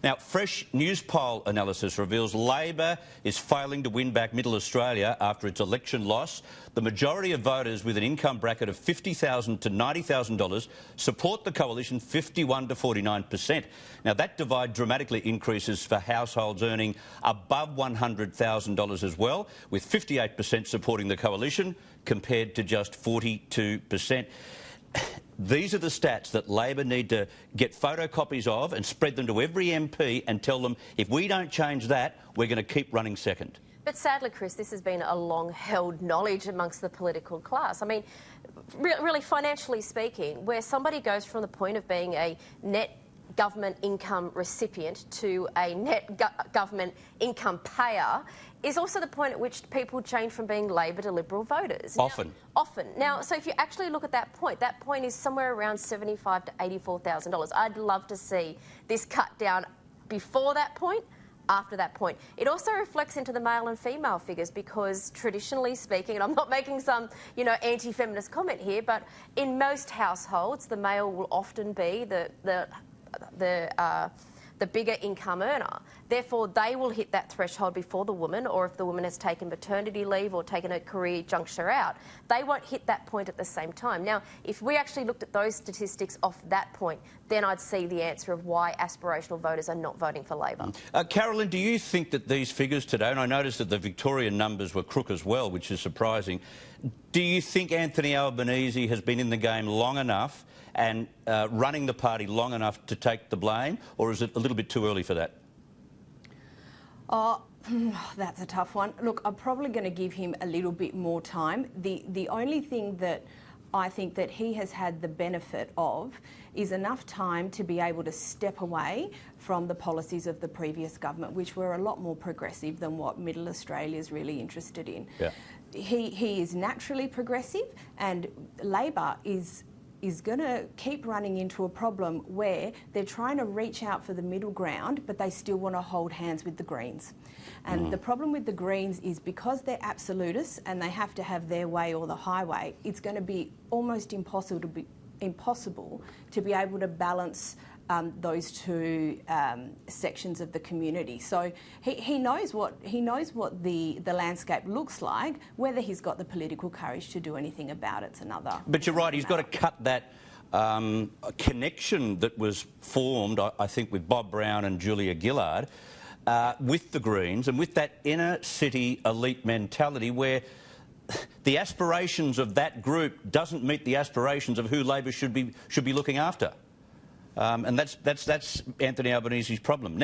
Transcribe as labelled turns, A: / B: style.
A: Now, fresh Newspoll analysis reveals Labor is failing to win back Middle Australia after its election loss. The majority of voters with an income bracket of $50,000 to $90,000 support the coalition 51 to 49%. Now, that divide dramatically increases for households earning above $100,000 as well, with 58% supporting the coalition compared to just 42%. These are the stats that Labor need to get photocopies of and spread them to every MP and tell them, if we don't change that, we're going to keep running second.
B: But sadly, Chris, this has been a long-held knowledge amongst the political class. I mean, really, financially speaking, where somebody goes from the point of being a net government income recipient to a net government income payer is also the point at which people change from being Labor to Liberal voters.
A: Often.
B: Now, so if you actually look at that point is somewhere around $75,000 to $84,000. I'd love to see this cut down before that point, after that point. It also reflects into the male and female figures because traditionally speaking, and I'm not making some, anti-feminist comment here, but in most households, the male will often be the bigger income earner. Therefore, they will hit that threshold before the woman, or if the woman has taken maternity leave or taken a career juncture out, they won't hit that point at the same time. Now, if we actually looked at those statistics off that point, then I'd see the answer of why aspirational voters are not voting for Labor.
A: Caroline, do you think that these figures today, and I noticed that the Victorian numbers were crook as well, which is surprising, do you think Anthony Albanese has been in the game long enough and running the party long enough to take the blame, or is it a little bit too early for that?
C: Oh, that's a tough one. Look, I'm probably going to give him a little bit more time. The only thing that I think that he has had the benefit of is enough time to be able to step away from the policies of the previous government, which were a lot more progressive than what Middle Australia is really interested in.
A: Yeah.
C: He is naturally progressive, and Labor is going to keep running into a problem where they're trying to reach out for the middle ground, but they still want to hold hands with the Greens. And the problem with the Greens is because they're absolutists and they have to have their way or the highway, it's going to be almost impossible to be able to balance those two sections of the community. So he knows what the landscape looks like. Whether he's got the political courage to do anything about it's another.
A: But you're right, he's got to cut that connection that was formed, I think, with Bob Brown and Julia Gillard with the Greens and with that inner city elite mentality where the aspirations of that group doesn't meet the aspirations of who Labor should be looking after. And that's Anthony Albanese's problem. Now,